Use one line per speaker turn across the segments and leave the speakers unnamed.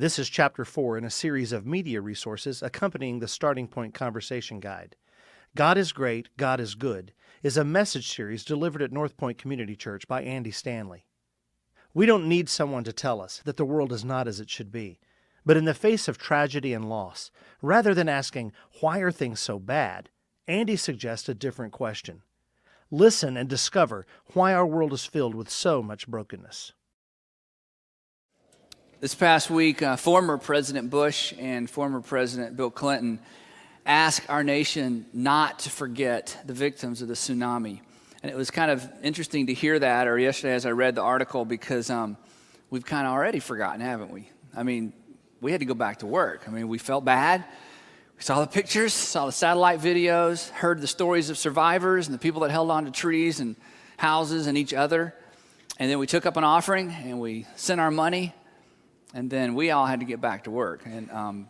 This is Chapter 4 in a series of media resources accompanying the Starting Point Conversation Guide. God is Great, God is Good is a message series delivered at North Point Community Church by Andy Stanley. We don't need someone to tell us that the world is not as it should be. But in the face of tragedy and loss, rather than asking, why are things so bad, Andy suggests a different question. Listen and discover why our world is filled with so much brokenness.
This past week, former President Bush and former President Bill Clinton asked our nation not to forget the victims of the tsunami. And it was kind of interesting to hear that, or yesterday as I read the article, because we've kind of already forgotten, haven't we? I mean, we had to go back to work. I mean, we felt bad. We saw the pictures, saw the satellite videos, heard the stories of survivors and the people that held on to trees and houses and each other. And then we took up an offering and we sent our money. And then we all had to get back to work. And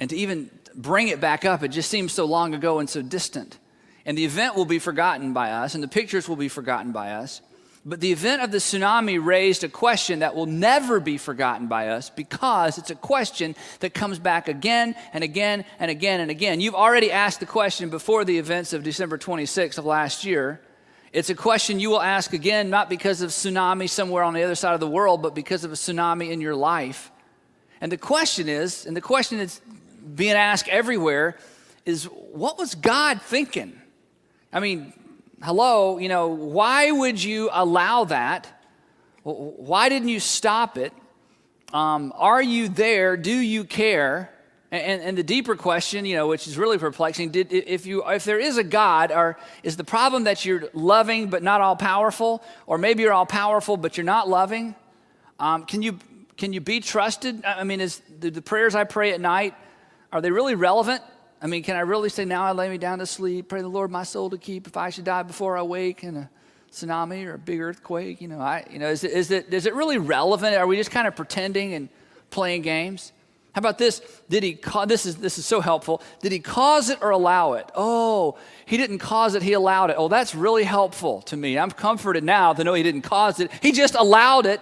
to even bring it back up, it just seems so long ago and so distant. And the event will be forgotten by us, and the pictures will be forgotten by us. But the event of the tsunami raised a question that will never be forgotten by us, because it's a question that comes back again and again and again and again. You've already asked the question before the events of December 26th of last year. It's a question you will ask again, not because of tsunami somewhere on the other side of the world, but because of a tsunami in your life. And the question that's being asked everywhere is, what was God thinking? I mean, hello, why would you allow that? Why didn't you stop it? Are you there? Do you care? And the deeper question, which is really perplexing, if there is a God, or is the problem that you're loving but not all powerful, or maybe you're all powerful but you're not loving? Can you be trusted? I mean, is the prayers I pray at night, are they really relevant? I mean, can I really say, now I lay me down to sleep, pray the Lord my soul to keep, if I should die before I wake in a tsunami or a big earthquake? Is it really relevant? Are we just kind of pretending and playing games? How about this? This is so helpful. Did he cause it or allow it? Oh, he didn't cause it, he allowed it. Oh, that's really helpful to me. I'm comforted now to know he didn't cause it. He just allowed it,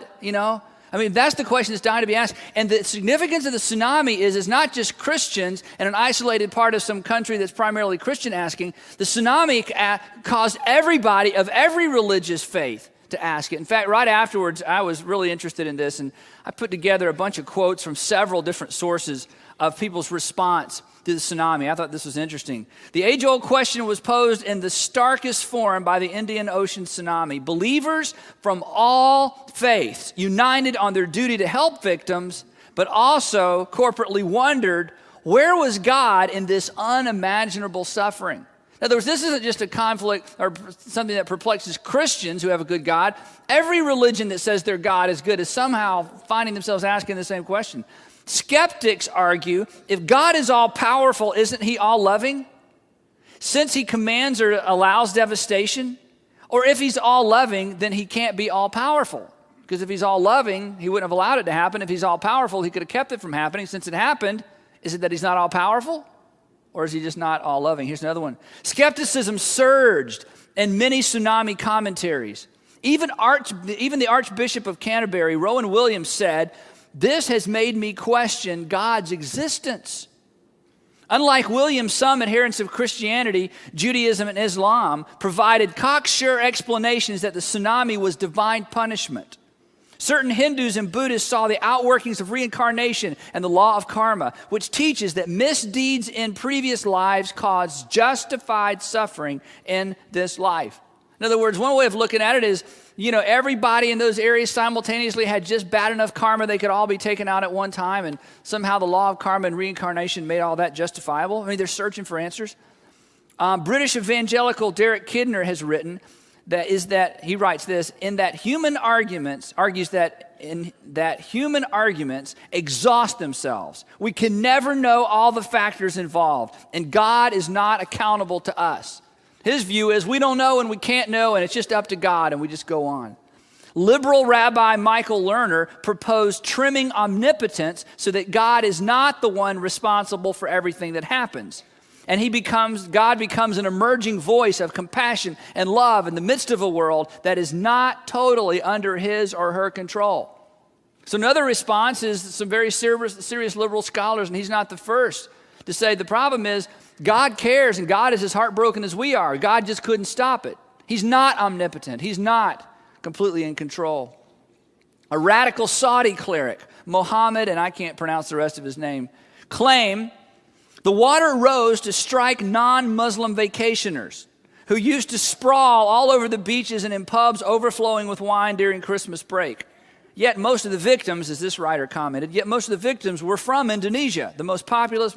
I mean, that's the question that's dying to be asked. And the significance of the tsunami is not just Christians and an isolated part of some country that's primarily Christian asking. The tsunami caused everybody of every religious faith to ask it. In fact, right afterwards, I was really interested in this, and I put together a bunch of quotes from several different sources of people's response to the tsunami. I thought this was interesting. The age-old question was posed in the starkest form by the Indian Ocean tsunami. Believers from all faiths united on their duty to help victims, but also corporately wondered, where was God in this unimaginable suffering? In other words, this isn't just a conflict or something that perplexes Christians who have a good God. Every religion that says their God is good is somehow finding themselves asking the same question. Skeptics argue, if God is all powerful, isn't he all loving? Since he commands or allows devastation? Or if he's all loving, then he can't be all powerful. Because if he's all loving, he wouldn't have allowed it to happen. If he's all powerful, he could have kept it from happening. Since it happened, is it that he's not all powerful? Or is he just not all loving? Here's another one. Skepticism surged in many tsunami commentaries. Even the Archbishop of Canterbury, Rowan Williams, said, "This has made me question God's existence." Unlike Williams, some adherents of Christianity, Judaism, and Islam provided cocksure explanations that the tsunami was divine punishment. Certain Hindus and Buddhists saw the outworkings of reincarnation and the law of karma, which teaches that misdeeds in previous lives cause justified suffering in this life. In other words, one way of looking at it is, everybody in those areas simultaneously had just bad enough karma they could all be taken out at one time, and somehow the law of karma and reincarnation made all that justifiable. I mean, they're searching for answers. British evangelical Derek Kidner has written he writes this, human arguments exhaust themselves. We can never know all the factors involved, and God is not accountable to us. His view is we don't know and we can't know, and it's just up to God, and we just go on. Liberal Rabbi Michael Lerner proposed trimming omnipotence so that God is not the one responsible for everything that happens. And God becomes an emerging voice of compassion and love in the midst of a world that is not totally under his or her control. So another response is some very serious liberal scholars, and he's not the first, to say the problem is God cares and God is as heartbroken as we are. God just couldn't stop it. He's not omnipotent. He's not completely in control. A radical Saudi cleric, Mohammed, and I can't pronounce the rest of his name, claim the water rose to strike non-Muslim vacationers who used to sprawl all over the beaches and in pubs overflowing with wine during Christmas break. Yet most of the victims, as this writer commented, yet most of the victims were from Indonesia, the most populous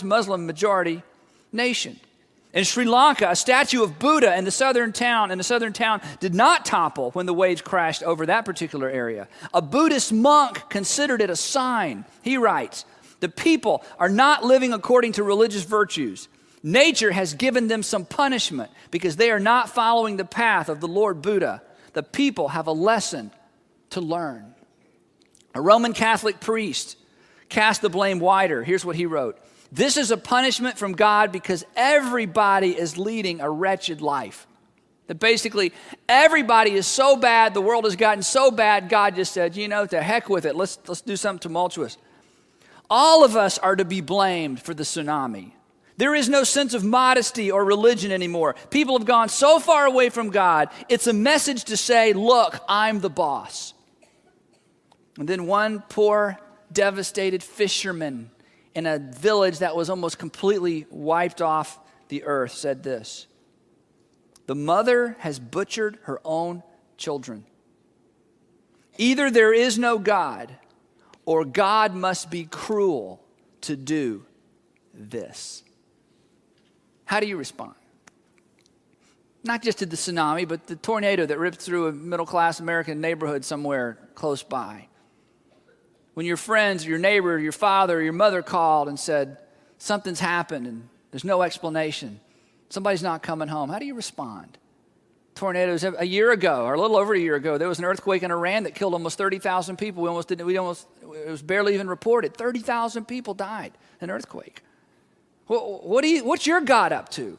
Muslim majority nation. In Sri Lanka, a statue of Buddha in the southern town did not topple when the waves crashed over that particular area. A Buddhist monk considered it a sign. He writes, "The people are not living according to religious virtues. Nature has given them some punishment because they are not following the path of the Lord Buddha. The people have a lesson to learn." A Roman Catholic priest cast the blame wider. Here's what he wrote. "This is a punishment from God because everybody is leading a wretched life." That basically everybody is so bad, the world has gotten so bad, God just said, to heck with it. Let's do something tumultuous. All of us are to be blamed for the tsunami. There is no sense of modesty or religion anymore. People have gone so far away from God, it's a message to say, look, I'm the boss. And then one poor, devastated fisherman in a village that was almost completely wiped off the earth said this: "The mother has butchered her own children. Either there is no God, or God must be cruel to do this." How do you respond? Not just to the tsunami, but the tornado that ripped through a middle-class American neighborhood somewhere close by. When your friends, your neighbor, your father, or your mother called and said, something's happened and there's no explanation. Somebody's not coming home. How do you respond? Tornadoes. A year ago, or a little over a year ago, there was an earthquake in Iran that killed almost 30,000 people. It was barely even reported. 30,000 people died in an earthquake. What's your God up to?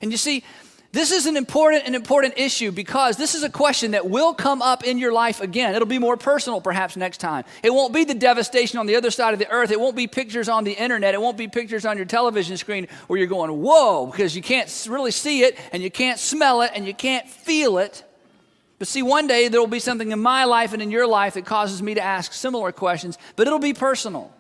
And you see, this is an important issue because this is a question that will come up in your life again. It'll be more personal perhaps next time. It won't be the devastation on the other side of the earth. It won't be pictures on the internet. It won't be pictures on your television screen where you're going, whoa, because you can't really see it and you can't smell it and you can't feel it. But see, one day there will be something in my life and in your life that causes me to ask similar questions, but it'll be personal.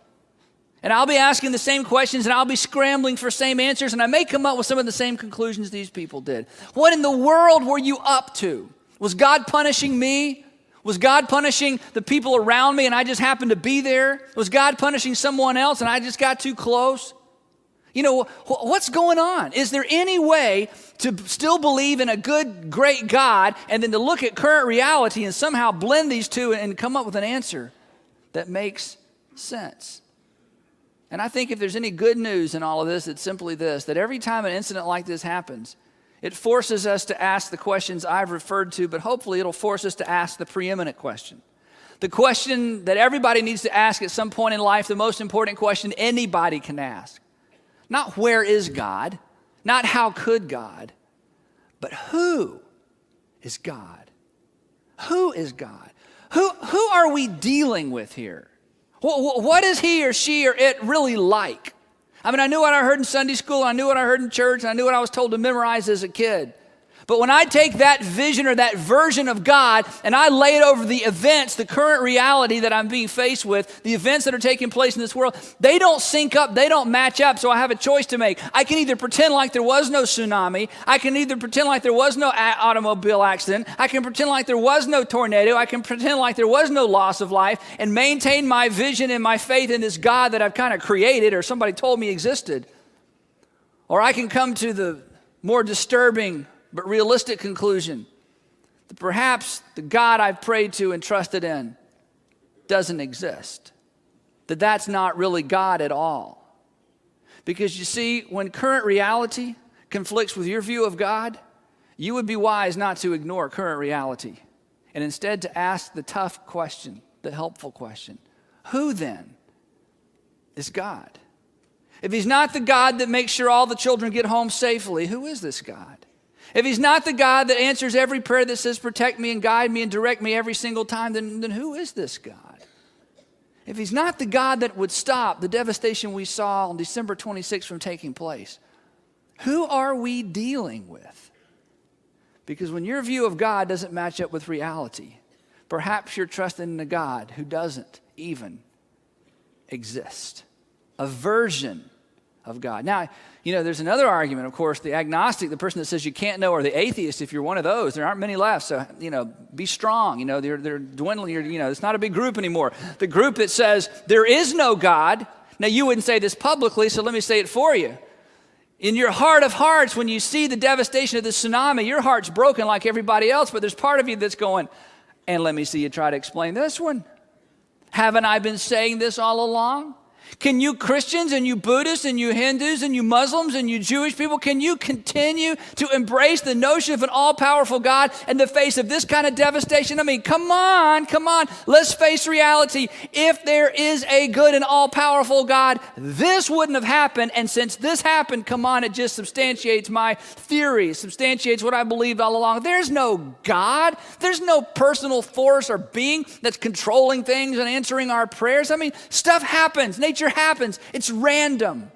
And I'll be asking the same questions and I'll be scrambling for same answers and I may come up with some of the same conclusions these people did. What in the world were you up to? Was God punishing me? Was God punishing the people around me and I just happened to be there? Was God punishing someone else and I just got too close? What's going on? Is there any way to still believe in a good, great God and then to look at current reality and somehow blend these two and come up with an answer that makes sense? And I think if there's any good news in all of this, it's simply this, that every time an incident like this happens, it forces us to ask the questions I've referred to, but hopefully it'll force us to ask the preeminent question. The question that everybody needs to ask at some point in life, the most important question anybody can ask. Not where is God, not how could God, but who is God? Who is God? Who are we dealing with here? What is he or she or it really like? I mean, I knew what I heard in Sunday school, I knew what I heard in church, and I knew what I was told to memorize as a kid. But when I take that vision or that version of God and I lay it over the events, the current reality that I'm being faced with, the events that are taking place in this world, they don't sync up, they don't match up, so I have a choice to make. I can either pretend like there was no tsunami, I can either pretend like there was no automobile accident, I can pretend like there was no tornado, I can pretend like there was no loss of life and maintain my vision and my faith in this God that I've kind of created or somebody told me existed. Or I can come to the more disturbing but realistic conclusion that perhaps the God I've prayed to and trusted in doesn't exist. That that's not really God at all. Because you see, when current reality conflicts with your view of God, you would be wise not to ignore current reality and instead to ask the tough question, the helpful question. Who then is God? If he's not the God that makes sure all the children get home safely, who is this God? If he's not the God that answers every prayer that says protect me and guide me and direct me every single time, then who is this God? if he's not the God that would stop the devastation we saw on December 26th from taking place, who are we dealing with? Because when your view of God doesn't match up with reality, perhaps you're trusting in a God who doesn't even exist, a version of God. Now, there's another argument, of course, the agnostic, the person that says you can't know, or the atheist, if you're one of those. There aren't many left, so, be strong. They're dwindling. It's not a big group anymore. The group that says there is no God. Now, you wouldn't say this publicly, so let me say it for you. In your heart of hearts, when you see the devastation of the tsunami, your heart's broken like everybody else, but there's part of you that's going, and let me see you try to explain this one. Haven't I been saying this all along? Can you Christians and you Buddhists and you Hindus and you Muslims and you Jewish people, can you continue to embrace the notion of an all-powerful God in the face of this kind of devastation? I mean, come on. Let's face reality. If there is a good and all-powerful God, this wouldn't have happened. And since this happened, come on, it just substantiates my theory, substantiates what I believed all along. There's no God. There's no personal force or being that's controlling things and answering our prayers. I mean, stuff happens. Nature happens. It's random.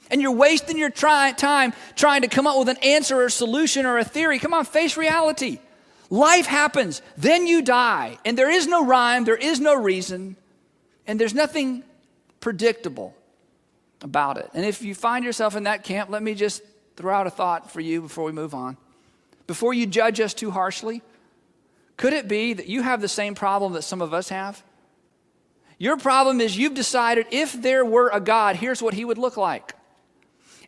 And you're wasting your time trying to come up with an answer or a solution or a theory. Come on, face reality. Life happens. Then you die. And there is no rhyme. There is no reason. And there's nothing predictable about it. And if you find yourself in that camp, let me just throw out a thought for you before we move on. Before you judge us too harshly, could it be that you have the same problem that some of us have? Your problem is you've decided if there were a God, here's what he would look like.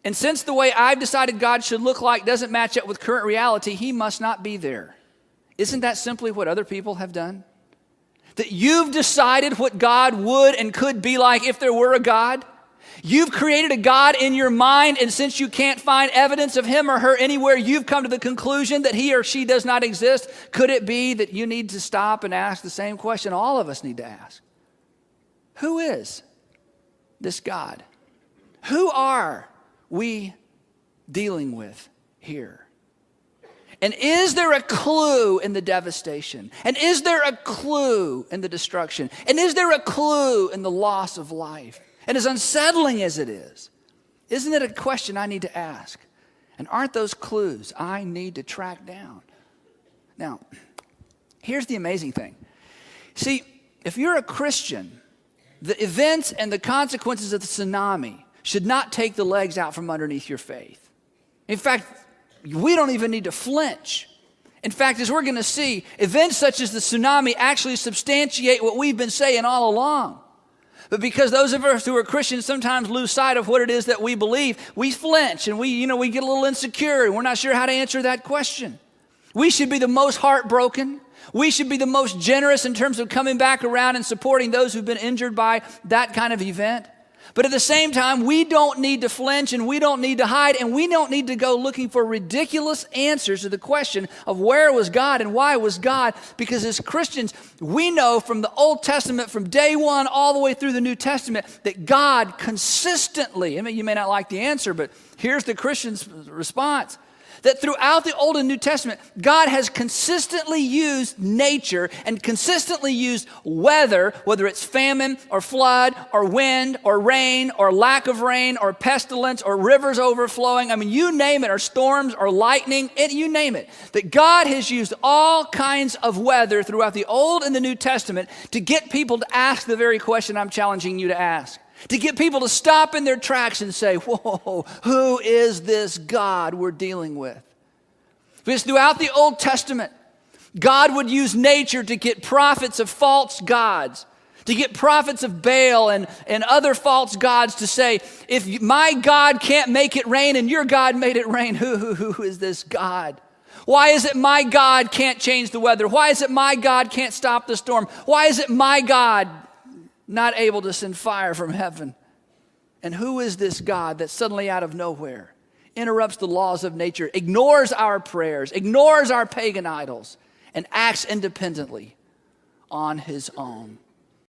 And since the way I've decided God should look like doesn't match up with current reality, he must not be there. Isn't that simply what other people have done? That you've decided what God would and could be like if there were a God. You've created a God in your mind, and since you can't find evidence of him or her anywhere, you've come to the conclusion that he or she does not exist. Could it be that you need to stop and ask the same question all of us need to ask? Who is this God? Who are we dealing with here? And is there a clue in the devastation? And is there a clue in the destruction? And is there a clue in the loss of life? And as unsettling as it is, isn't it a question I need to ask? And aren't those clues I need to track down? Now, here's the amazing thing. See, if you're a Christian, the events and the consequences of the tsunami should not take the legs out from underneath your faith. In fact, we don't even need to flinch. In fact, as we're going to see, events such as the tsunami actually substantiate what we've been saying all along. But because those of us who are Christians sometimes lose sight of what it is that we believe, we flinch and we get a little insecure and we're not sure how to answer that question. We should be the most heartbroken. We should be the most generous in terms of coming back around and supporting those who've been injured by that kind of event. But at the same time, we don't need to flinch and we don't need to hide and we don't need to go looking for ridiculous answers to the question of where was God and why was God? Because as Christians, we know from the Old Testament, from day one all the way through the New Testament, that God consistently, I mean, you may not like the answer, but here's the Christian's response. That throughout the Old and New Testament, God has consistently used nature and consistently used weather, whether it's famine or flood or wind or rain or lack of rain or pestilence or rivers overflowing. I mean, you name it, or storms or lightning, you name it. That God has used all kinds of weather throughout the Old and the New Testament to get people to ask the very question I'm challenging you to ask. To get people to stop in their tracks and say, whoa, who is this God we're dealing with? Because throughout the Old Testament, God would use nature to get prophets of false gods, to get prophets of Baal and other false gods to say, if my God can't make it rain and your God made it rain, who is this God? Why is it my God can't change the weather? Why is it my God can't stop the storm? Why is it my God not able to send fire from heaven? And who is this God that suddenly out of nowhere interrupts the laws of nature, ignores our prayers, ignores our pagan idols, and acts independently on his own?